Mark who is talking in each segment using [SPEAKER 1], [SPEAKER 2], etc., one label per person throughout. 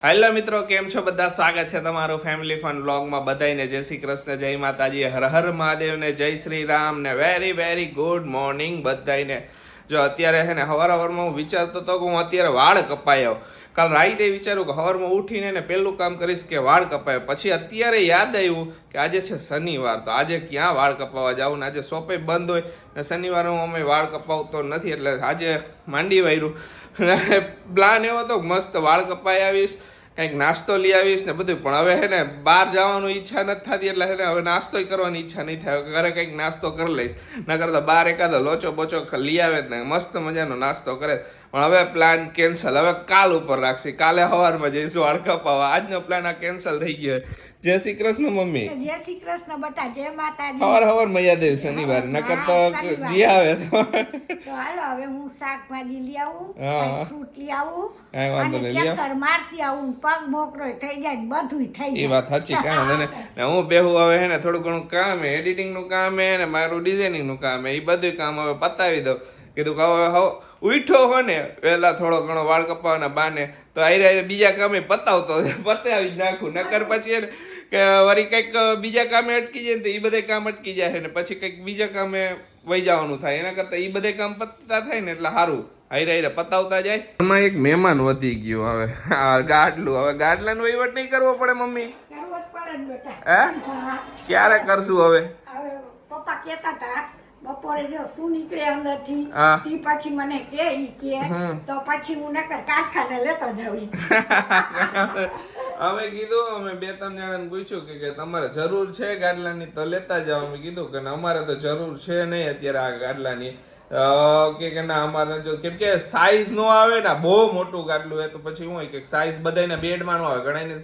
[SPEAKER 1] Hello મિત્રો, કેમ છો બધા? સ્વાગત છે તમારું ફેમિલી ફન વ્લોગમાં. બધાને જય શ્રી કૃષ્ણ, જય માતાજી, હર હર મહાદેવ ને જય શ્રી રામ ને વેરી વેરી ગુડ મોર્નિંગ બધાને. જો અત્યારે છે ને હવારમાં હું વિચારતો હતો કે હું અત્યારે વાળ કપાઈ આવું. કાલ રાતે વિચારું કે હવારમાં ઉઠીને ને પહેલું કામ કરીશ કે વાળ કપાય. પછી અત્યારે યાદ આવ્યું કે આજે છે શનિવાર, તો આજે ક્યાં વાળ કપાવવા જાવું ને આજે શોપે બંધ હોય ને શનિવારે હું અમે વાળ કપાવતો નથી, એટલે આજે માંડી વાર્યું. પ્લાન એવો હતો મસ્ત વાળ કપાઈ આવીશ, કંઈક નાસ્તો લઈ આવીશ ને બધું. પણ હવે હે ને બહાર જવાનું ઈચ્છા નથી થતી, એટલે હે ને હવે નાસ્તો કરવાની ઈચ્છા નહીં થાય. ઘરે કંઈક નાસ્તો કરી લઈશ, ન કરતા બહાર એકાદો લોચો બોચો લઈ આવે ને મસ્ત મજાનો નાસ્તો કરે. પણ હવે પ્લાન કેન્સલ, હવે કાલ ઉપર રાખશી. કાલે સવારમાં જઈશું વાળ કપાવવા. આજનો પ્લાન આ કેન્સલ થઈ ગયો. જય શ્રી કૃષ્ણ મમ્મી.
[SPEAKER 2] જય શ્રી કૃષ્ણ બટા, જય માતાજી.
[SPEAKER 1] સવારમાં યાદ આવ્યું શનિવાર, નકર તો જી આવે
[SPEAKER 2] તો હાલો હવે હું શાકભાજી લઈ આવું, ફ્રૂટ લઈ આવું અને ચક્કર મારતી આવું. પગ મોકરો થઈ જાય, બધું થઈ જાય.
[SPEAKER 1] એ વાત સાચી. કાંઈ ને હું બેહું હવે હે ને થોડું ઘણું કામ હે, એડિટિંગ નું કામ હે ને મારું ડિઝાઇનિંગ નું કામ હે, એ બધું કામ હવે પતાવી દઉં. કીધું કે હવે ઉઠો હો ને વહેલા થોડો ઘણો વાળ કપાવાના બાને, તો આઈ બીજા કામે પતાવી જ નાખું. નકર પછી એને કે વળી કંઈક બીજા કામે અટકી જાય ને તો એ બધા કામ અટકી જાય ને પછી કંઈક બીજા કામે વહી જવાનું થાય. એના કરતા એ બધા કામ પતતા થાય ને એટલે સારું. હાઈરે પતાવતા જાય. એમાં એક મહેમાન વધી ગયું. હવે ગાડલું, હવે ગાડલાનો વહીવટ નહીં કરવો પડે મમ્મી?
[SPEAKER 2] કરવો જ પડે ને બેટા.
[SPEAKER 1] હે ક્યારે કરશું? હવે
[SPEAKER 2] પપ્પા કેતા હતા બપોરે જો શું નીકળે અંદર થી પછી મને કે તો પછી હું નકર કારખાને લેતો જાઉં.
[SPEAKER 1] અમે કીધું, અમે બે ત્રણ જણાને પૂછ્યું કે તમારે જરૂર છે ગાડલાની તો લેતા જાઓ. અમે કીધું કે અમારે તો જરૂર છે નહીં અત્યારે આ ગાડલાની. કે ના અમારે જો કેમ કે સાઈઝ નો આવે ને, બહુ મોટું ગાડલું હોય તો પછી શું હોય કે સાઈઝ બધાને બેડમાં ન આવે. ઘણાને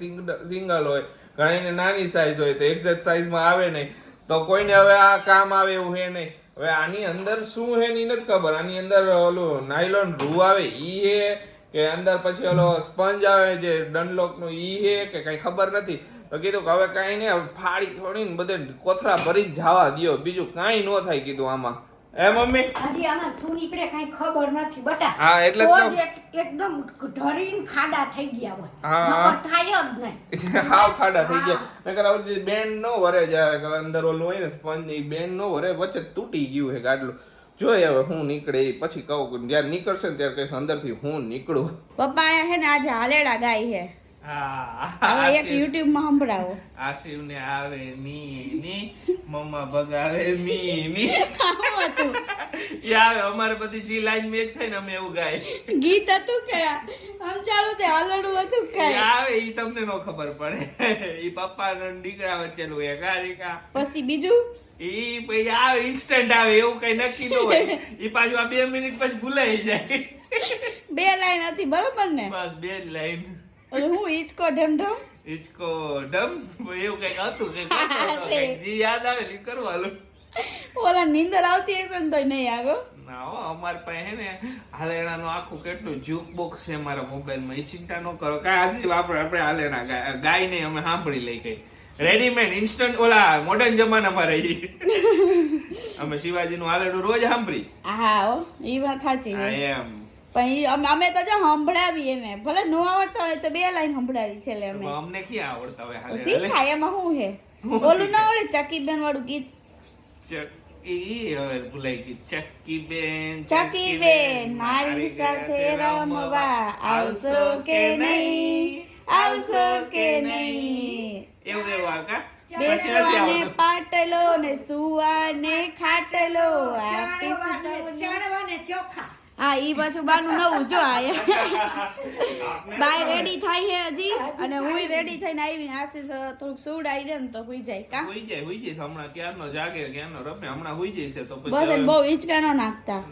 [SPEAKER 1] સિંગલ હોય, ઘણાને નાની સાઈઝ હોય, તો એક્ઝેક્ટ સાઈઝમાં આવે નહીં. તો કોઈને હવે આ કામ આવે એવું હે નહીં. હવે આની અંદર શું હે ની નથી ખબર. આની અંદર ઓલું નાયલોન રૂ આવે ઈ હે કે અંદર પછી ઓલો સ્પંજ આવે જે ડનલોક નું ઈ હે કે કઈ ખબર નથી. તો કીધું કે હવે કાંઈ નહીં, ફાડી ફોડીને બધે કોથરા ભરી જ જવા દો, બીજું કાંઈ ન થાય. કીધું આમાં એ મમ્મી
[SPEAKER 2] હજી આમાં શું નીકળે કઈ ખબર નથી બટા.
[SPEAKER 1] હા એટલે
[SPEAKER 2] એકદમ ધરીને ખાડા થઈ ગયા હોય. હા થાય જ નહીં.
[SPEAKER 1] હાવ ખાડા થઈ ગયા. નકર આવતી બેન્ડ નો વરે જાય અંદર ઓલું હોય ને સ્પંજ, ની બેન્ડ નો વરે, વચ્ચે તૂટી ગયું છે ગાડલું. જોઈએ હવે હું નીકળે એ પછી કહું. જયારે નીકળશે ને ત્યારે કહીશ અંદર થી હું નીકળું.
[SPEAKER 3] પપ્પા હે ને આજે હાલેડા ગાય હે. હવે એક YouTube માં સંભળાવો.
[SPEAKER 1] આશિવ ને આવે ની ની, મમ્મા ભગાવે મી મી. યાર અમારે બધી જી લાઈન મેચ થાય ને અમે એવું ગાય.
[SPEAKER 3] ગીત હતું કે આમ ચાલુ તે હાલડું હતું કે
[SPEAKER 1] આવે ઈ તમને નો ખબર પડે. ઈ પપ્પા ને દીકરા વચ્ચેનું એક આ
[SPEAKER 3] પછી બીજું
[SPEAKER 1] ઈ પછી આવે ઇન્સ્ટન્ટ આવે, એવું કઈ નક્કી ન હોય. ઈ પાછું આ 2 મિનિટ પછી ભૂલાઈ જાય.
[SPEAKER 3] 2 લાઈન હતી બરોબર ને?
[SPEAKER 1] બસ 2 લાઈન.
[SPEAKER 3] ઓલે હું ઈચકો ઢમઢમ
[SPEAKER 1] ઈચકો ઢમ એવું કઈક હતું કે જી યાદ આવે ઈ કરવાનું.
[SPEAKER 3] ઓલા નીંદર આવતી હશે ને તોય નહીં આવ્યો.
[SPEAKER 1] ના હો, અમાર પાસે હે ને હાલેણાનું આખું કેટલું જ્યુક બોક્સ છે મારા મોબાઈલમાં. ઈ ચિંતા ન કરો. કાંઈ આપણે હાલેણા ગાય નહીં, અમે સાંભળી લઈ ગઈ. રેડીમેડ ઇન્સ્ટન્ટ ઓલા મોડર્ન જમાનામાં રહી. અમે શિવાજીનું હાલેડું રોજ સાંભળી.
[SPEAKER 3] હા હો, ઈ વાત સાચી છે.
[SPEAKER 1] એમ
[SPEAKER 3] પણ અમે તો જો સંભળાવી એને, ભલે નો આવડતા હોય તો 2 લાઈન સંભળાવી છે. લે
[SPEAKER 1] અમને ક્યાં આવડતા હોય હાલે
[SPEAKER 3] શીખાય. એમાં શું હે ઓલું ના આવડે ચકીબેન વાળું ગીત?
[SPEAKER 1] હવે ભૂલાઈ ગઈ.
[SPEAKER 3] ચકીબેન મારી સાથે રમવા આવશો કે નહીં, આવશો કે નહીં.
[SPEAKER 1] એવું એવું આકા
[SPEAKER 3] બેસવાને પાટલો ને સુવાને ખાટલો
[SPEAKER 2] ચણવાને ચોખા.
[SPEAKER 3] હા ઈ પાછું બાનું નવું જો આયા. બાય રેડી થાય છે હજી, અને હું રેડી થઈને આવી. આશીષ થોડુંક સુવડાવી દે ને તો હુઈ જાય. કા
[SPEAKER 1] હુઈ જાય હમણાં ક્યારનો જાગે ક્યારનો રમે, હમણાં હુઈ જાય છે. તો પછી
[SPEAKER 3] બસ બહુ હિંચકા નો નાખતા.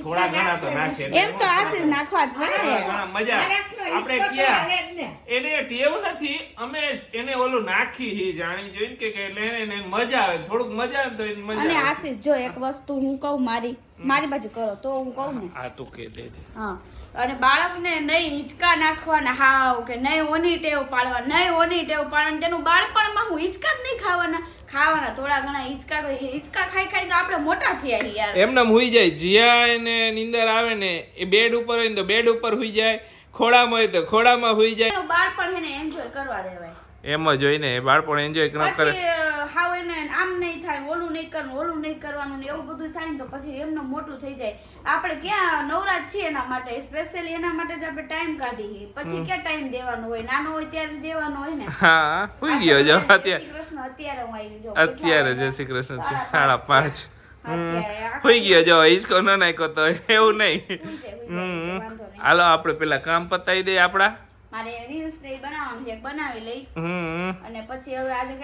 [SPEAKER 1] થોડા ઘણા તો નાખે.
[SPEAKER 3] એમ તો આશીષ નાખવા જ પડે.
[SPEAKER 1] મજા આપણે ક્યાં એને ટેવ નથી. અમે એને ઓલું નાખી હી જાણી જોઈને કે એને મજા આવે, થોડુંક મજા આવે તો એને મજા આવે.
[SPEAKER 3] અને આશીષ જો એક વસ્તુ હું કહું, મારી બાજુ કરો તો હું કહું ને.
[SPEAKER 1] હા તું કે દે.
[SPEAKER 3] હા, અને બાળકને નહીં હિંચકા નાખવાના હાવ, કે નહીં ઓની ટેવ પાડવા, નહીં ઓની ટેવ પાડવાની. તેનું બાળપણમાં હું હિંચકા જ નહીં ખાવાના થોડા ઘણા હિંચકા ખાઈ ખાઈ તો આપણે મોટા થયા યાર.
[SPEAKER 1] એમને હુઈ જાય. જ્યાં એને નીંદર આવે ને એ બેડ ઉપર હોય ને તો બેડ ઉપર હુઈ જાય, ખોડામાં હોય તો ખોડામાં હોઈ જાય.
[SPEAKER 3] એનું બાળપણ એને એન્જોય કરવા દેવાય.
[SPEAKER 1] એમ જ હોય ને, બાળપણ એન્જોય ન કરે
[SPEAKER 3] પછી હાવ એને આમ નહીં થાય, ઓલું નહીં કરવાનું, ઓલું નહીં કરવાનું ને એવું બધું થાય ને તો પછી એમનું મોટું થઈ જાય. આપણે ક્યાં નવરાજ છીએ એના માટે, સ્પેશિયલી એના માટે જ આપણે ટાઈમ કાઢીએ. પછી ક્યાં ટાઈમ દેવાનો હોય, નાનો હોય ત્યારે દેવાનો હોય ને.
[SPEAKER 1] હા હોઈ ગયો જો અત્યારે
[SPEAKER 3] કૃષ્ણ અત્યારે હું આવી જો
[SPEAKER 1] અત્યારે જય શ્રી કૃષ્ણ છે 5:30.
[SPEAKER 3] અત્યારે
[SPEAKER 1] હોઈ ગયો જો હિંચકો ન નાખ્યો તો એવું નહીં.
[SPEAKER 3] વાંધો નહીં.
[SPEAKER 1] હાલો આપણે પેલા કામ પતાવી દઈએ આપડા.
[SPEAKER 3] મારે રીલ્સ ને ઈ બનાવવાનું છે, બનાવી લઈ
[SPEAKER 1] હમ
[SPEAKER 3] અને પછી હવે આજે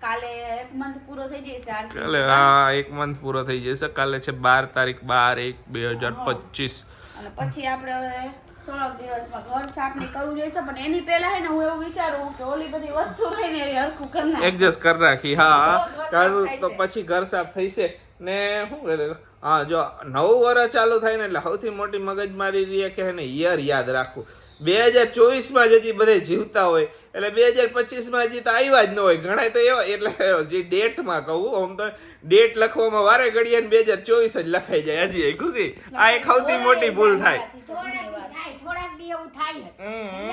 [SPEAKER 3] કાલે 1 મંથ પૂરો થઈ જશે.
[SPEAKER 1] કાલે હા 1 મંથ પૂરો થઈ જશે. કાલે છે 12 તારીખ 12/1/2025.
[SPEAKER 3] અને પછી આપણે હવે થોડાક દિવસમાં ઘર સાફ ને કરવું જોઈશે, પણ એની પહેલા હે ને હું એવું વિચારું કે ઓલી બધી વસ્તુ લઈને એવી હરખું કરી નાખું.
[SPEAKER 1] એડજસ્ટ કરી રાખી. હા
[SPEAKER 3] ઘર
[SPEAKER 1] કારણ
[SPEAKER 3] સાફ
[SPEAKER 1] તો
[SPEAKER 3] થાય છે.
[SPEAKER 1] પછી ઘર સાફ થઈ છે ને શું કહે હા જો નવું વર્ષ ચાલુ થાય ને એટલે સૌથી મોટી મગજમારી રહે કે એને યર યાદ રાખવું. 2024 હજી બધે જીવતા હોય એટલે 2025 હજી તો આવ્યા જ ન હોય ઘણા તો એવા. એટલે જે ડેટમાં કહું આમ તો ડેટ લખવામાં વારે ઘડીએ 2024 જ લખાઈ જાય હજી. ખુશી આ એક સૌથી મોટી ભૂલ થાય.
[SPEAKER 2] થોડાક દી એવું થાય જ.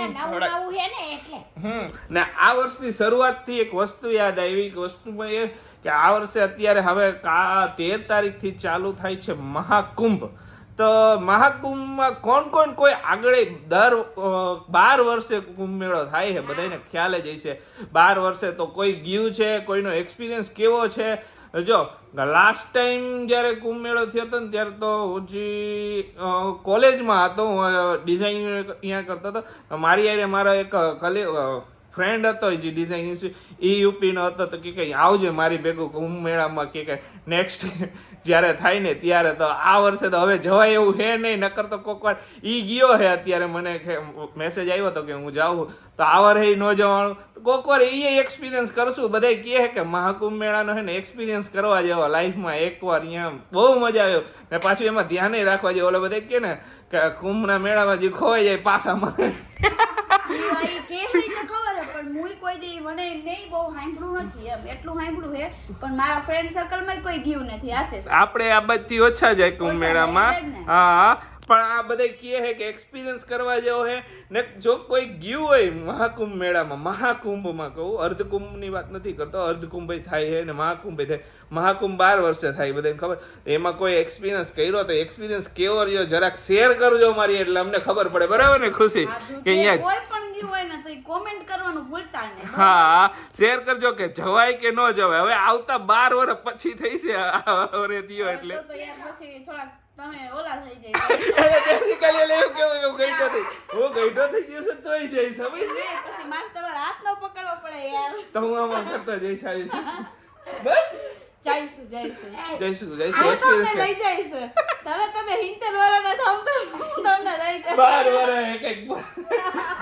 [SPEAKER 2] એટલે નવું હે ને એટલે.
[SPEAKER 1] ને આ વર્ષની શરૂઆતથી એક વસ્તુ યાદ આવી કે વસ્તુમાં એ કે આ વર્ષે અત્યારે હવે 13 તારીખથી ચાલુ થાય છે મહાકુંભ. તો મહાકુંભમાં કોણ કોણ કોઈ આગળ દર 12 વર્ષે કુંભ મેળો થાય છે બધાને ખ્યાલ જ હશે. 12 વર્ષે તો કોઈ ગયું છે, કોઈનો એક્સપિરિયન્સ કેવો છે. જો લાસ્ટ ટાઈમ જ્યારે કુંભ મેળો થયો હતો ને ત્યારે તો હજી કોલેજમાં હતો, હું ડિઝાઇન અહીંયા કરતો હતો. તો મારી યારે મારો એક ફ્રેન્ડ હતો જે ડિઝાઇન એ યુપીનો હતો. તો કે આવજે મારી ભેગું કુંભ મેળામાં કે નેક્સ્ટ જ્યારે થાય ને ત્યારે. તો આ વર્ષે તો હવે જવાય એવું હે નહીં, નકર તો કોઈક વાર ઈ ગયો હે. અત્યારે મને મેસેજ આવ્યો હતો કે હું જાઉં, તો આ વર્ષે ન જવાનું. કોઈક વાર એ એક્સપિરિયન્સ કરશું. બધા કહે કે મહાકુંભ મેળાનો હે ને એક્સપિરિયન્સ કરવા જેવો લાઈફમાં એકવાર અહીંયા બહુ મજા આવ્યો. ને પાછું એમાં ધ્યાન રાખવા જેવું. ઓલા બધા કહે ને કે કુંભના મેળામાં જે ખોવાઈ જાય પાસામાં.
[SPEAKER 3] ઈ કે હે તો ખબર હે, પણ મુઈ કોઈ દી મને નહીં બહુ સાંભળ્યું નથી એમ. એટલું સાંભળ્યું હે પણ મારા ફ્રેન્ડ સર્કલમાં કોઈ ગયું નથી. આશીષ
[SPEAKER 1] આપણે આ બધી ઓછા જાય કુંભ મેળામાં. હા પણ આ બધા કહે છે કે એક્સપિરિયન્સ કરવા જેવો છે. ને જો કોઈ ગયું હોય મહાકુંભ મેળામાં, મહાકુંભમાં કહું, અર્ધકુંભની વાત નથી કરતો, અર્ધકુંભ થાય છે ને મહાકુંભ થાય. મહાકુંભ 12 વર્ષે થાય બધાને ખબર. એમાં કોઈ એક્સપિરિયન્સ કર્યો તો એક્સપિરિયન્સ કેવો રહ્યો જરાક શેર કરજો મારી, એટલે અમને ખબર પડે. બરાબર ને ખુશી? કે અહીંયા
[SPEAKER 3] કોઈ પણ ગયું હોય ને તો કોમેન્ટ કરવાનું ભૂલતા નહીં.
[SPEAKER 1] હા શેર કરજો કે જવાય કે ન જવાય. હવે આવતા 12 વર્ષ પછી થઈ છે આ વરે થયો એટલે
[SPEAKER 3] તો યાર પછી થોડાક તમે ઓલા થઈ જાય.
[SPEAKER 1] બેસિકલી એટલે એવું કેવું એવું ગઈઢો થઈ હું ગઈઢો થઈ ગયો છે તોય જઈશ. સમજી
[SPEAKER 3] પછી મારે તમારા હાથ નો પકડવો પડે યાર.
[SPEAKER 1] તો હું આમાં કરતો જઈશ આવીશ. બસ
[SPEAKER 3] જઈશું જઈશું
[SPEAKER 1] જઈશું
[SPEAKER 3] હું તમને
[SPEAKER 1] એક્સપિરિયન્સ
[SPEAKER 3] લઈ જઈશ. તમે 70 વર્ષના થાવ તો હું તમને લઈ જઈશ.
[SPEAKER 1] 12 વર્ષ એક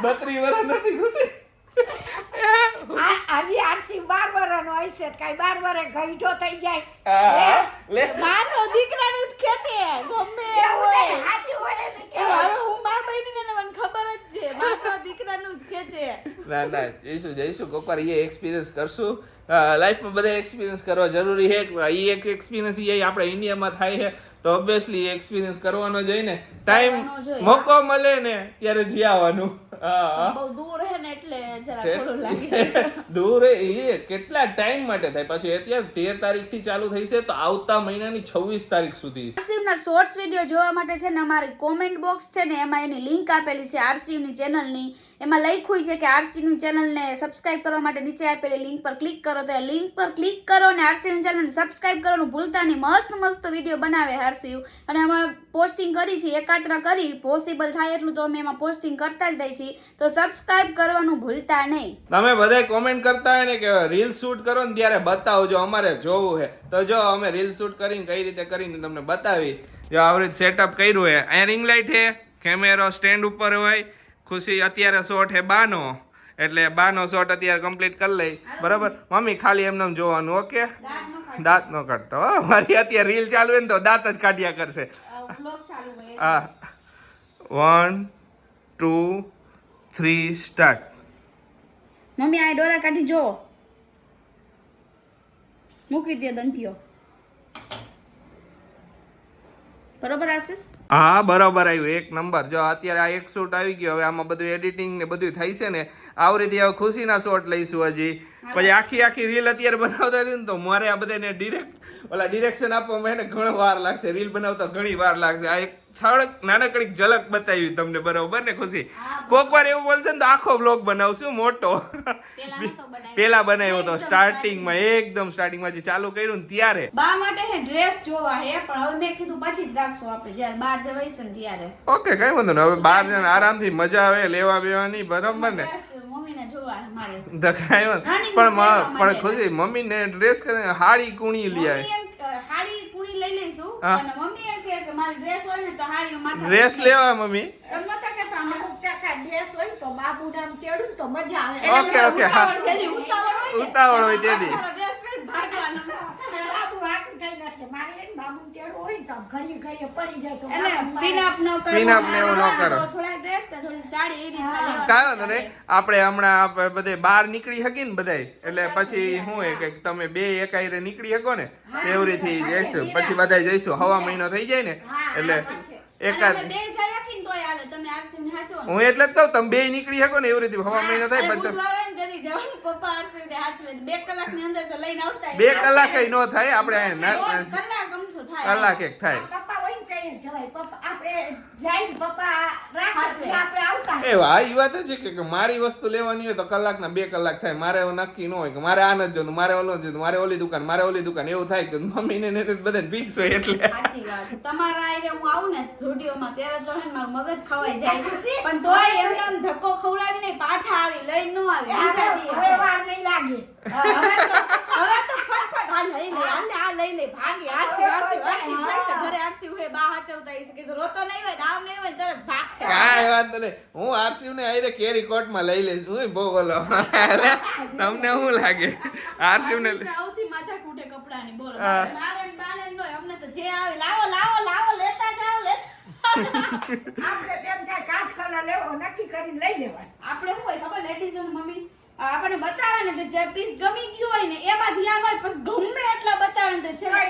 [SPEAKER 1] 32 વર્ષ નથી ખુશી.
[SPEAKER 2] હજી આરસી 12 વર્ષનો હશે કઈ 12 વર્ષ ગઈઢો થઈ જાય.
[SPEAKER 1] લે
[SPEAKER 3] માં તો દીકરાનું જ ખેતે ગમે એવું
[SPEAKER 2] એવું
[SPEAKER 3] હોય.
[SPEAKER 2] નહીં, સાચું હોય ને કે
[SPEAKER 3] હવે હું માં બનીને મને ખબર જ છે માં તો દીકરાનું જ ખેતે.
[SPEAKER 1] ના ના જઈશું કોક વાર એ એક્સપિરિયન્સ કરશું. લાઈફમાં બધા એક્સપિરિયન્સ કરવા જરૂરી છે. એ એક એક્સપિરિયન્સ એ આપણે ઇન્ડિયામાં થાય છે તો ઓબ્વિયસલી એક્સપિરિયન્સ કરવાનો જોઈએ ને. ટાઈમ
[SPEAKER 3] કરવાનો જોઈએ.
[SPEAKER 1] મોકો મળે ને ત્યારે જી આવવાનું. હા
[SPEAKER 3] બહુ દૂર હે ને એટલે જરા થોડું લાગે.
[SPEAKER 1] દૂર એ કેટલા ટાઈમ માટે થાય? પછી અત્યારે 13 તારીખથી ચાલુ થઈ છે તો આવતા મહિનાની 26 તારીખ સુધી.
[SPEAKER 3] આરસીયુના શોર્ટ્સ વિડીયો જોવા માટે છે ને અમારી કોમેન્ટ બોક્સ છે ને એમાં એની લિંક આપેલી છે આરસીયુની ચેનલની. એમાં લખ્યું છે કે આરસીયુની ચેનલને સબસ્ક્રાઇબ કરવા માટે નીચે આપેલી લિંક પર ક્લિક કરો. તો એ લિંક પર ક્લિક કરો અને આરસીયુની ચેનલને સબસ્ક્રાઇબ કરવાનું ભૂલતા નહીં. મસ્ત મસ્ત વિડીયો બનાવે આરસીયુ અને અમે પોસ્ટિંગ કરી છે એકાત્ર કરી. પોસિબલ થાય એટલું તો અમે એમાં પોસ્ટિંગ કરતા જ રહીએ છીએ. તો સબસ્ક્રાઇબ કરવાનું ભૂલતા નહીં.
[SPEAKER 1] તમે બધા કોમેન્ટ કરતા હોય ને કે રીલ શૂટ કરો ને ત્યારે બતાવજો, અમારે જોવું છે. તો જો અમે રીલ શૂટ કરીને કઈ રીતે કરીને તમને બતાવી. જો આવી રીતે સેટઅપ કર્યું છે. અહીંયા રિંગ લાઇટ છે, કેમેરો સ્ટેન્ડ ઉપર હોય. ખુશી અત્યારે શોટ છે બાનો, એટલે બાનો શોટ અત્યારે કમ્પ્લીટ કરી લઈ. બરાબર મમ્મી ખાલી એમને જોવાનું. ઓકે દાંત નો કાઢતો હો. મારી અત્યારે રીલ ચાલુ હોય ને તો દાંત જ કાઢ્યા કરશે. હા 1 2 3 સ્ટાર્ટ.
[SPEAKER 3] મમ્મી આ ડોરા કાઢી જો મૂકી દે દંતીઓ. બરોબર આશીષ?
[SPEAKER 1] હા બરોબર આવ્યું, એક નંબર. જો અત્યારે આ એક શૂટ આવી ગયો, હવે આમાં બધું એડિટિંગ ને બધું થઈ છે ને, આવી રીતે હવે ખુશીના શોટ લઈશું હજી. પછી આખી રીલ અત્યારે બનાવતા રહીએ ને તો મારે આ બધાને ડિરેક્શન આપવામાં એને ઘણો વાર લાગશે, રીલ બનાવતા ઘણી વાર લાગશે. આ એક નાનકડી ઝલક બતાવી તમને, બરોબર ને ખુશી? કોક વાર એવું બોલશે ને તો આખો વ્લોગ બનાવશું મોટો. પેલા બનાવ્યો હતો સ્ટાર્ટિંગમાં, એકદમ સ્ટાર્ટિંગમાં જે ચાલુ કર્યું ને ત્યારે.
[SPEAKER 3] બા માટે હે ડ્રેસ જોવા હે, પણ હવે મેં કીધું પછી જ રાખશું આપણે જ્યારે બહાર જવાય છે ને ત્યારે.
[SPEAKER 1] ઓકે, કઈ વાંધો નહીં. હવે બહાર જઈને આરામથી મજા આવે લેવા બેવાની, બરોબર ને?
[SPEAKER 3] મમ્મીને જોવા હે મારે.
[SPEAKER 1] પણ ખુશી મમ્મીને ડ્રેસ હાડી કુણી લઈ આવે.
[SPEAKER 3] હાડી કુણી લઈ લઈશું, અને મમ્મી એમ કે મારી ડ્રેસ હોય ને તો હાડી માથે
[SPEAKER 1] ડ્રેસ લેવા મમ્મી.
[SPEAKER 3] એમ નતા કે
[SPEAKER 2] ડ્રેસ હોય તો બાબુ નામ તેડું તો મજા આવે.
[SPEAKER 1] ઓકે ઉતાવળ હોય તેથી
[SPEAKER 3] ડ્રેસ પહેરી ભાગવાનો.
[SPEAKER 2] બાબુ આટલું થઈ નથી મારે એને બાબુ તેડું હોય ને તો ઘડી પડી જાય તો
[SPEAKER 3] એટલે પિનઅપ ન કરો,
[SPEAKER 1] પિનઅપ ને એવું ન કરો.
[SPEAKER 3] થોડા ડ્રેસ ને થોડી સાડી એ રીતના લેવા.
[SPEAKER 1] કાંઈ વાંધો નહીં. આપણે હમણાં બધે બહાર નીકળી હકી ને બધાય, એટલે પછી શું હોય કે તમે બે એકાયરે નીકળી શકો ને એવી રીતે જઈશું. પછી બધાય જઈશું, હવા મહિનો થઈ જાય ને એટલે એકાદ.
[SPEAKER 3] બે જાય કે તોય હાલે, તમે આરસીને હાચો.
[SPEAKER 1] હું એટલે જ કહું તમે બે નીકળી શકો ને એવી રીતે હવા મહિનો થાય.
[SPEAKER 3] બુધવારે ને તેથી જવાનું પપ્પા આરસીને હાચવે. 2 કલાકની અંદર તો લઈને આવતા.
[SPEAKER 1] 2 કલાક ન થાય, આપણે
[SPEAKER 3] કલાક અમથો થાય.
[SPEAKER 1] કલાક એક થાય.
[SPEAKER 2] પપ્પા હોય ને કઈ જવાય. પપ્પા આપણે જાય પપ્પા રાખે આપણે આવતા.
[SPEAKER 1] એ ઈ વાત છે કે મારી વસ્તુ લેવાની હોય તો કલાકના 2 કલાક થાય. મારે એવું નક્કી ન હોય કે મારે આ નથી જોતું, મારે ઓલું જોતું, મારે ઓલી દુકાન, એવું થાય કે મમ્મીને ને બધાને ફિક્સ હોય. એટલે
[SPEAKER 3] સાચી વાત. તમારા આઈને હું આવું ને સ્ટુડિયોમાં ત્યારે તો હે મારું મગજ ખવાઈ જાય, પણ તોય એમને ધક્કો ખવડાવીને પાછા આવી લઈને ન આવી.
[SPEAKER 2] હવે વાર નહીં લાગે.
[SPEAKER 3] હવે તો ફટફટ આ લઈ લે, આ લઈ લે, ભાગી આરસી થાય છે. ઘરે આરસી હોય બા હાચવતા હશે કે રોતો નહીં હોય, દામ નહીં હોય તરત ભાગશે.
[SPEAKER 1] કાંઈ વાત નહીં. હું આરસીવ ને આઈને કેરી કોટમાં લઈ લઈશ. હું બહુ બોલો એટલે તમને શું લાગે? આરસીવ ને
[SPEAKER 3] આવતી માથા કૂટે કપડાની બોલો. મારે બાને નો અમને તો જે આવે લાવો લેતા જાઓ
[SPEAKER 2] આપણે તેમ થાય કાચખાના લેવો નક્કી કરીને લઈ લેવાનું.
[SPEAKER 3] આપણે શું હોય ખબર લેડીઝો ને મમ્મી આપણે બતાવે ને તો જે પીસ ગમી ગયું હોય ને એમાં ધ્યાન હોય, પછી ગમે એટલા બતાવે ને તો છેલ્લે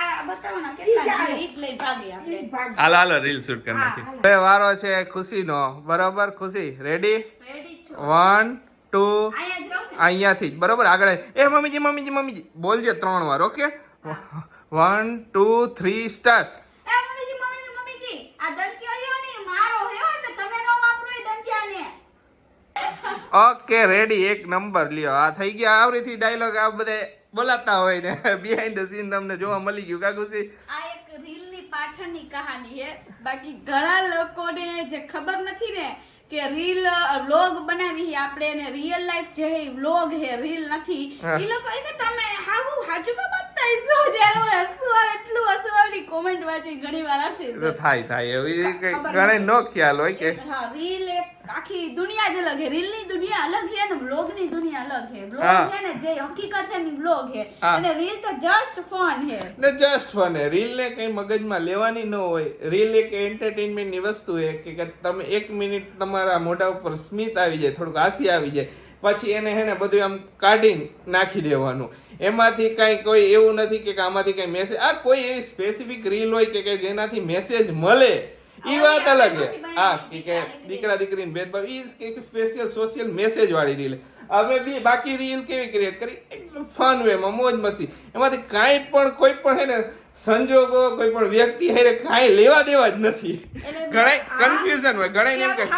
[SPEAKER 3] આ બતાવવાના કેટલા હિટ લઈ ભાગી આપણે.
[SPEAKER 1] હાલો રીલ શૂટ કરી નાખી. હવે વારો છે ખુશીનો, બરોબર? ખુશી રેડી?
[SPEAKER 3] છો
[SPEAKER 1] 1 2
[SPEAKER 3] અહીંયા જ રહું ને.
[SPEAKER 1] અહીંયાથી જ બરોબર આગળ. એ મમ્મીજી બોલજે 3 વાર. Okay 1 2 3 start.
[SPEAKER 3] મમ્મીજી આ દંતિયો રહ્યો ને મારો હે એટલે તમે નો વાપરો એ દંતિયાને.
[SPEAKER 1] ઓકે રેડી, એક નંબર લ્યો. આ થઈ ગયા આવરીથી ડાયલોગ આ બધે બોલાતા હોય ને બિહાઇન્ડ ધ સીન તમને જોવા મળી ગયું કા ખુશી?
[SPEAKER 3] આ એક રીલ ની પાછળની કહાની છે. બાકી ઘણા લોકોને જે ખબર નથી ને કે રીલ વ્લોગ બનાવી આપણે ને રિયલ લાઈફ જે હે વ્લોગ હે, રીલ નથી. ઈ લોકો કે તમે હાજુ કા બતાઈছো જ્યારે મને હસવું આવે એટલું હસવું આવે ની કોમેન્ટ વાંચી ઘણી વાર હસે
[SPEAKER 1] તો થાય એવી ઘણે નો ખ્યાલ હોય કે
[SPEAKER 3] હા રીલ એક આખી દુનિયા જ અલગ હે. રીલ ની દુનિયા અલગ હે ને વ્લોગ ની દુનિયા અલગ હે. વ્લોગ હે ને જે હકીકત હે ની વ્લોગ હે, અને રીલ તો જસ્ટ ફન હે
[SPEAKER 1] ને જસ્ટ ફન હે. રીલ ને કઈ મગજમાં લેવાની ન હોય. રીલ એક એન્ટરટેનમેન્ટ ની વસ્તુ હે કે તમે 1 મિનિટ તમારા મોઢા ઉપર સ્મિત આવી જાય, થોડુંક હાસી આવી જાય, પછી એને હે ને બધું આમ કાઢીને નાખી દેવાનું. એમાંથી કઈ કોઈ એવું નથી કે આમાંથી કઈ મેસેજ, આ કોઈ એવી સ્પેસિફિક રીલ હોય કે જેનાથી મેસેજ મળે ઈ વાત અલગ છે. હા કે દીકરા દીકરીને ભેદભાવ ઈ સ્પેશિયલ સોશિયલ મેસેજ વાળી રીલ. હવે બી બાકી રીલ કેવી ક્રિએટ કરી એકદમ ફન વેમાં મોજ મસ્તી. એમાંથી કાંઈ પણ કોઈ પણ હે ને સંજોગો કોઈ પણ વ્યક્તિ હે કાંઈ લેવા દેવા જ નથી. ઘણા કન્ફ્યુઝન હોય, ઘણા એમ કે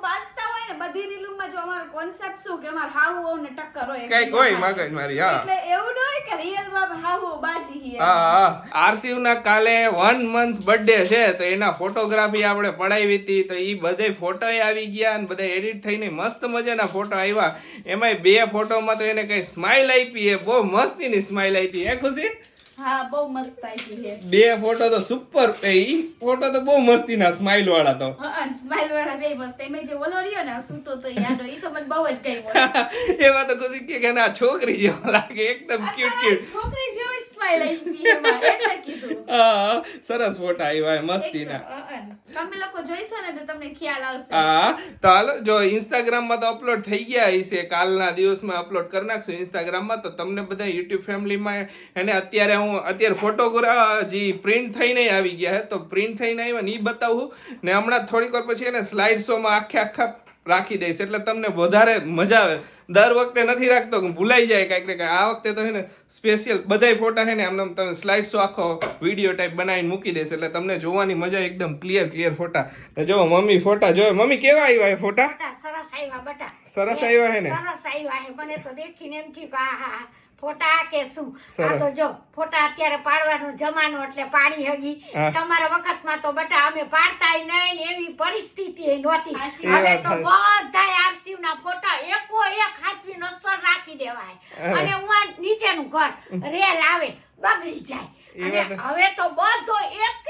[SPEAKER 3] બાજતા હોય ને બધી રીલોમાં જો અમારો કોન્સેપ્ટ શું કે અમાર હાવ ને ટક્કર હોય
[SPEAKER 1] કઈ કોઈ મગજ મારી. હા
[SPEAKER 3] એટલે એવું ન હોય કે રિયલ માં હાવ બાજી હી.
[SPEAKER 1] હા આરસીવ ના કાલે 1 month બર્થડે છે તો એના ફોટોગ્રાફી આપણે પડાવી હતી, તો ઈ બધે ફોટો આવી ગયા અને બધા એડિટ થઈને મસ્ત મજાના ફોટો આવ્યા. એમાંય 2 ફોટોમાં તો એને કઈ સ્માઈલ આપી હે, બહુ મસ્તીની સ્માઈલ આપી હે ખુશી?
[SPEAKER 3] હા બહુ મસ્ત આવી છે.
[SPEAKER 1] 2 ફોટો તો સુપર. ઈ ફોટો તો બહુ મસ્તીના સ્માઈલ વાળા તો.
[SPEAKER 3] હા સ્માઈલ વાળા બે મસ્ત. એમે જે ઓલો રહ્યો ને સૂતો તો યાદ ઈ તો મને બહુ જ ગમ્યો.
[SPEAKER 1] એમાં તો ખુશી કે ના છોકરી જેવો લાગે, એકદમ ક્યુટ ક્યુટ
[SPEAKER 3] છોકરી જેવી સ્માઈલ આવી એમાં એટલે કીધું.
[SPEAKER 1] હા સરસ ફોટા આવ્યા મસ્તીના.
[SPEAKER 3] તમે લોકો જોઈશો ને તો તમને ખ્યાલ આવશે.
[SPEAKER 1] હા તો હાલો જો ઇન્સ્ટાગ્રામમાં તો અપલોડ થઈ ગયા હશે, કાલના દિવસમાં અપલોડ કરી નાખશું ઇન્સ્ટાગ્રામમાં. તો તમને બધા યુટ્યુબ ફેમિલીમાં એને અત્યારે ફોટોગ્રાફ જે પ્રિન્ટ થઈને આવી ગયા હે, તો પ્રિન્ટ થઈને આવ્યા ને એ બતાવું ને હમણાં થોડીક વાર પછી એને સ્લાઇડ શોમાં આખા રાખી દઈશ, એટલે તમને વધારે મજા આવે. દર વખતે નથી રાખતો, ભૂલાઈ જાય કાંઈક ને કાંઈ. આ વખતે તો છે ને સ્પેશિયલ બધાય ફોટા છે ને આમ તમે સ્લાઇડ શો આખો વિડીયો ટાઈપ બનાવીને મૂકી દઈશ, એટલે તમને જોવાની મજા એકદમ ક્લિયર ફોટા. તો જો મમ્મી ફોટા જો, મમ્મી કેવા આવ્યા એ ફોટા?
[SPEAKER 2] સરસ આવ્યા બટા,
[SPEAKER 1] સરસ આવ્યા હે ને?
[SPEAKER 2] સરસ આવ્યા હે. મને તો દેખીને એમ થયું કે આહા ફોટા કે શું. આ તો જો ફોટા અત્યારે પાડવાનો જમાનો એટલે પાડી હગી. તમારા વખતમાં તો બટા અમે પાડતાય નહીં ને એવી પરિસ્થિતિ નહોતી. હવે તો બધાય આરસીવ ના ફોટા એકો એક હાથવી નસર રાખી દેવાય, અને હું નીચેનું ઘર રેલ આવે બગડી જાય, અને હવે તો બધો એક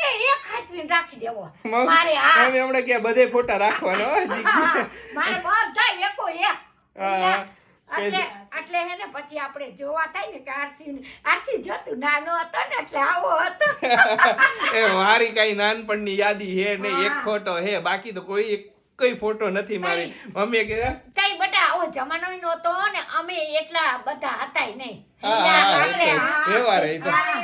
[SPEAKER 2] હાથવી રાખી દેવો મારે. હા
[SPEAKER 1] અમે હમણાં ક્યાં બધે ફોટા રાખવાનો
[SPEAKER 2] મારે બધા એકો એક. એટલે હે ને પછી આપણે જોવા થાય ને કે આરસી જતું નાનો હતો ને એટલે આવો હતો.
[SPEAKER 1] એ મારી કઈ નાનપણની યાદી હે ને એક ફોટો હે, બાકી તો કઈ ફોટો નથી મારી. મમ્મીએ કીધા
[SPEAKER 2] કઈ બટા આવો જમાનો નહોતો ને અમે એટલા બધા હતા નહીં.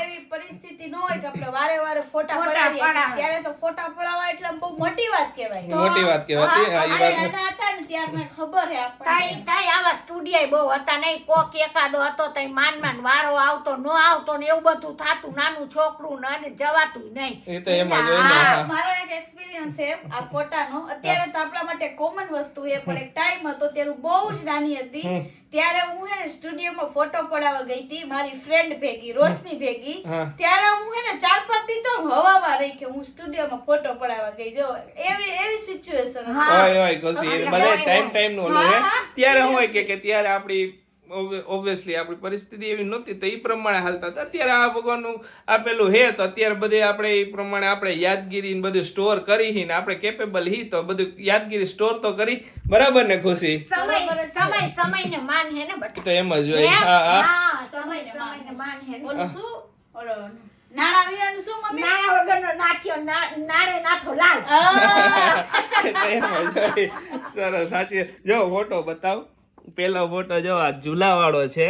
[SPEAKER 3] એવી પરિસ્થિતિ ન હોય કે આપણે વારે ફોટા પડાવીએ. ત્યારે તો ફોટા પડાવવા એટલે બહુ મોટી વાત કહેવાય.
[SPEAKER 1] મોટી વાત કહેવાતી.
[SPEAKER 3] નાના હતા ને ત્યારે ખબર હે આપણે
[SPEAKER 2] તાઈ આવા સ્ટુડિયો બહુ હતા નહીં. કોક એકાદો હતો તઈ માન વારો આવતો ન આવતો ને એવું બધું થાતું. નાનું છોકરું ને જવાતું નહીં.
[SPEAKER 1] એ તો એમ જ હોય ને.
[SPEAKER 3] મારો એક એક્સપિરિયન્સ છે આ ફોટાનો. અત્યારે તો આપણા માટે કોમન વસ્તુ છે, પણ એક ટાઈમ હતો ત્યારે બહુ જ નાની હતી. ત્યારે હું હે ને સ્ટુડિયોમાં ફોટો પડાવવા ગઈ હતી મારી ફ્રેન્ડ ભેગી, રોશની ભેગી. ત્યારે હું હે ને 4-5 દી તો હવામાં રહી કે હું સ્ટુડિયોમાં ફોટો પડાવવા ગઈ. જો એવી સિચ્યુએશન
[SPEAKER 1] હોય કોસી બધા ટાઈમ નું ઓલું હે. ત્યારે હોય કે ત્યારે આપણી ઓબ્વિયસલી આપણી પરિસ્થિતિ એવી નહોતી, તો એ પ્રમાણે હાલતા હતા. અત્યારે આ ભગવાનનું આપેલું હે, તો અત્યારે બધે આપણે એ પ્રમાણે આપણે યાદગીરી બધું સ્ટોર કરી ને આપણે કેપેબલ હી તો બધું યાદગીરી સ્ટોર તો કરી. બરાબર ને ખુશી?
[SPEAKER 2] સમય ને માન હે ને બટા.
[SPEAKER 1] તો એમ જ હોય. હા
[SPEAKER 2] સમય ને માન હે.
[SPEAKER 3] ઓલું શું ઓલો નાણા વિનાનું શું મમ્મી?
[SPEAKER 2] નાણા વગરનો નાથ્યો નાળે નાથો લાલ.
[SPEAKER 1] એમ જ હોય. સરસ સાચી. જો ફોટો બતાવ. પેલો ફોટો જો આ ઝૂલા વાળો છે,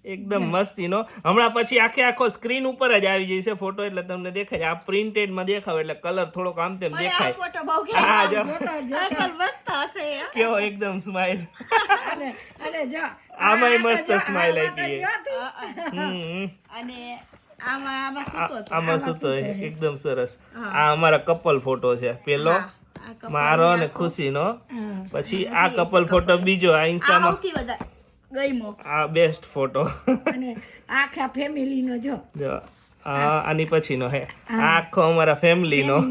[SPEAKER 1] એકદમ મસ્તીનો. હમણાં પછી આખો સ્ક્રીન ઉપર જ આવી જશે ફોટો, એટલે તમને દેખાય. આ પ્રિન્ટેડ માં દેખાવ એટલે કલર થોડોક આમ તેમ દેખાય.
[SPEAKER 3] ફોટો બહુ
[SPEAKER 1] હા જો
[SPEAKER 3] અસલ મસ્ત હશે.
[SPEAKER 1] કેવો એકદમ સ્માઈલ.
[SPEAKER 2] અને જો
[SPEAKER 1] આમાંય મસ્ત સ્માઈલ આવી.
[SPEAKER 3] અને
[SPEAKER 1] આમાં સૂતો એકદમ સરસ. આ અમારા કપલ ફોટો છે, પેલો મારો ને ખુશીનો. પછી આ કપલ ફોટો બીજો આ ઇન્સ્ટામાં
[SPEAKER 3] સૌથી વધારે ગઈમો.
[SPEAKER 1] આ બેસ્ટ ફોટો.
[SPEAKER 2] અને આખા ફેમિલી નો જો
[SPEAKER 1] આની પછીનો હે આખો અમારા ફેમિલી નો.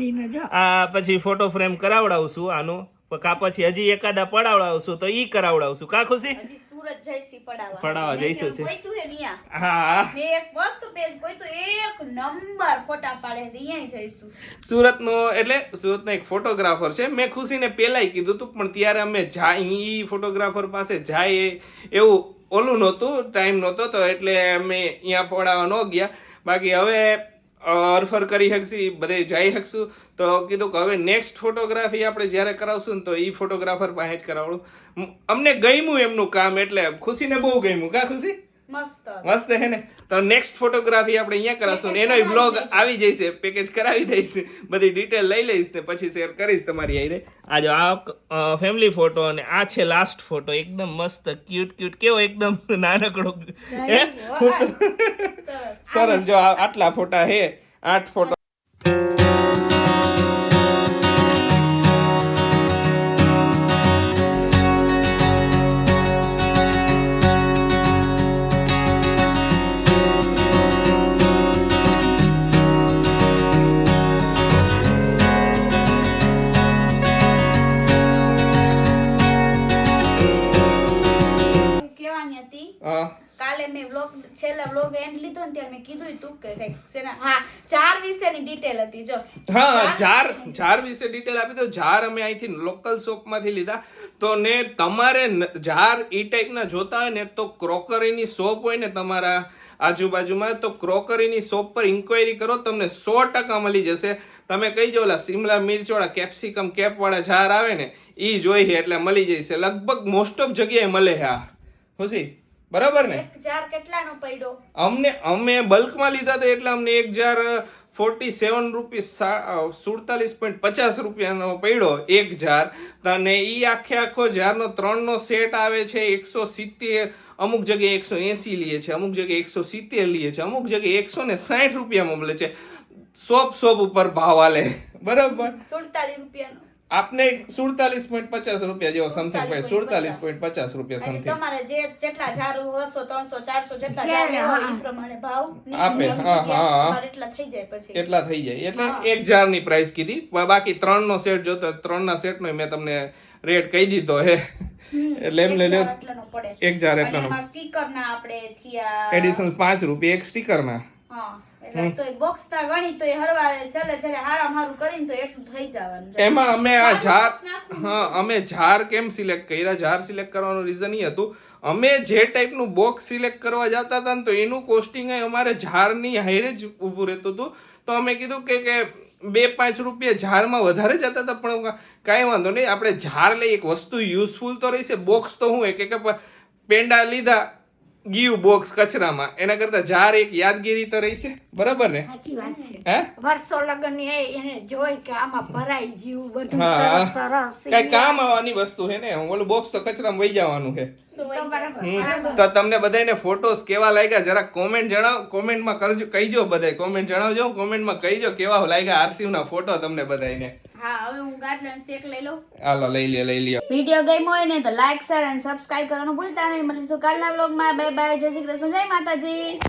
[SPEAKER 1] આ પછી ફોટો ફ્રેમ કરાવડાવશું આનું, કા પછી હજી એકાદા પડાવડાવશું તો ઈ કરાવડાવશું. કા ખુશી?
[SPEAKER 3] હજી સુરત જઈશી
[SPEAKER 1] પડાવવા જઈશું છે.
[SPEAKER 3] કોઈ તું હે નિયા.
[SPEAKER 1] હા
[SPEAKER 3] મે એક મસ્ત પેજ કોઈ તો એક નંબર ફોટા પાડે અહીંયા જઈશું.
[SPEAKER 1] સુરતનો એટલે સુરતનો એક ફોટોગ્રાફર છે. મેં ખુશીને પહેલાય કીધું હતું, પણ ત્યારે અમે ઈ ફોટોગ્રાફર પાસે જાય એવું ઓલું નહોતું, ટાઈમ નહોતો, તો એટલે અમે અહીંયા પડાવવા ન ગયા. બાકી હવે અરફર કરી શકશી, બધે જઈ શકશું. તો કીધું કે હવે નેક્સ્ટ ફોટોગ્રાફી આપણે જ્યારે કરાવશું ને તો એ ફોટોગ્રાફર પાસે જ કરાવડું. અમને ગમ્યું એમનું કામ, એટલે ખુશીને બહુ ગમ્યું. કા ખુશી? મસ્ત હે ને? તો નેક્સ્ટ ફોટોગ્રાફી આપણે અહીંયા કરાવશું ને એનો બ્લોગ આવી જશે, પેકેજ કરાવી દઈશ, બધી ડિટેલ લઈ લઈશ ને પછી શેર કરીશ તમારી આઈને. આ જો આ ફેમિલી ફોટો અને આ છે લાસ્ટ ફોટો, એકદમ મસ્ત ક્યુટ. કેવો એકદમ નાનકડો સરસ. જો આટલા ફોટા હે, 8 ફોટો.
[SPEAKER 3] કાલે મેં છેલ્લા વ્લોગ એન્ડ લીધો ને ત્યારે મેં કીધું હતું કે કઈક હા જાર વિશેની ડિટેલ હતી. જો
[SPEAKER 1] જાર વિશે ડિટેલ આપી દો. જાર અમે અહીંથી લોકલ શોપમાંથી લીધા. તો ને તમારે જાર ઈ ટાઈપના જોતા હોય ને તો ક્રોકરીની શોપ હોય ને તમારા આજુબાજુમાં, તો ક્રોકરીની શોપ પર ઇન્ક્વાયરી કરો, તમને 100% મળી જશે. તમે કહી જો ઓલા સિમલા મિર્ચવાળા કેપ્સિકમ કેપવાળા જાર આવે ને એ જોઈએ એટલે મળી જશે. લગભગ મોસ્ટ ઓફ જગ્યાએ મળે છે આ ખુશી, બરાબર ને?
[SPEAKER 3] એક જાર કેટલાનો પડ્યો?
[SPEAKER 1] અમે બલ્કમાં લીધા હતા એટલે અમને એક જાર 47 રૂપીસ 47.50 રૂપિયાનો પડ્યો એક જાર. અને ઈ આખો જારનો 3નો સેટ આવે છે 170, અમુક જગ્યાએ 180 લઈએ છે, અમુક જગ્યાએ 170 લઈએ છે, અમુક જગ્યાએ 160 રૂપિયામાં મળે છે. શોપ ઉપર ભાવ આલે, બરાબર?
[SPEAKER 3] 47 રૂપિયાનો
[SPEAKER 1] આપને 47.50 રૂપિયા જેવો સમથિંગ પડે, 47.50 રૂપિયા
[SPEAKER 3] અને
[SPEAKER 1] સમથિંગ
[SPEAKER 3] તમારે જેટલા જાર 200 300 400 જેટલા જાર લેવા હોય એ પ્રમાણે ભાવ
[SPEAKER 1] આપે.
[SPEAKER 3] તમારે એટલા થઈ જાય પછી
[SPEAKER 1] એટલા થઈ જાય એટલે એક જારની પ્રાઇસ કીધી. બાકી 3નો સેટ જોતો 3ના સેટનો મેં તમને રેટ કહી દીધો હે. એટલે એમ લઈ લો
[SPEAKER 3] એટલાનો પડે.
[SPEAKER 1] એક જાર
[SPEAKER 3] અને
[SPEAKER 1] એટલાનો.
[SPEAKER 3] એમાં સ્ટીકર ના આપણે થયા
[SPEAKER 1] એડિશનલ 5 રૂપિયા એક સ્ટીકરના.
[SPEAKER 3] હા, એટલે તોય બોક્સ ના ગણી તોય હરવારે ચલે હારામ હારું કરીને તો એટલું થઈ જવાનું.
[SPEAKER 1] એમાં અમે આ જાર અમે જાર કેમ સિલેક્ટ કર્યા? જાર સિલેક્ટ કરવાનું રીઝન એ હતું, અમે જે ટાઈપનું બોક્સ સિલેક્ટ કરવા જતા હતા ને તો એનું કોસ્ટિંગ અમારે જારની હાઈરે જ ઊભું રહેતું હતું. તો અમે કીધું કે 2-5 રૂપિયા જારમાં વધારે જતા હતા, પણ કાંઈ વાંધો નહીં, આપણે જાર લઈ એક વસ્તુ યુઝફુલ તો રહેશે. બોક્સ તો હું કે પેંડા લીધા ગીવ બોક્સ કચરામાં, એના કરતા જાર એક યાદગીરી તો રહેશે, બરાબર ને?
[SPEAKER 2] સાચી વાત છે.
[SPEAKER 1] હે,
[SPEAKER 2] વર્ષો લગન એને જોઈ કે આમાં ભરાઈ ગયું બધું
[SPEAKER 1] હા.
[SPEAKER 2] સરસ સરસ
[SPEAKER 1] કઈ કામ આવવાની વસ્તુ છે ને. ઓલું બોક્સ તો કચરામાં વહી જવાનું છે.
[SPEAKER 2] તો બરાબર.
[SPEAKER 1] તો તમને બધાને ફોટોસ કેવા લાગ્યા જરા કોમેન્ટ જણાવો, કોમેન્ટમાં કરજો, કહીજો બધાય કોમેન્ટ જણાવજો, કોમેન્ટમાં કહીજો કેવા લાગ્યા આરસીયુ ના ફોટો તમને બધાને.
[SPEAKER 3] હા, હવે હું ગાટલાનો શેક લઈ લઉં.
[SPEAKER 1] હાલો લઈ લ્યો.
[SPEAKER 3] વિડીયો ગમ્યો હોય ને તો લાઈક શેર અને સબસ્ક્રાઇબ કરવાનું ભૂલતા નહીં. મળીશું કાલના વ્લોગમાં. બાય બાય, જય શ્રી કૃષ્ણ, જય માતાજી.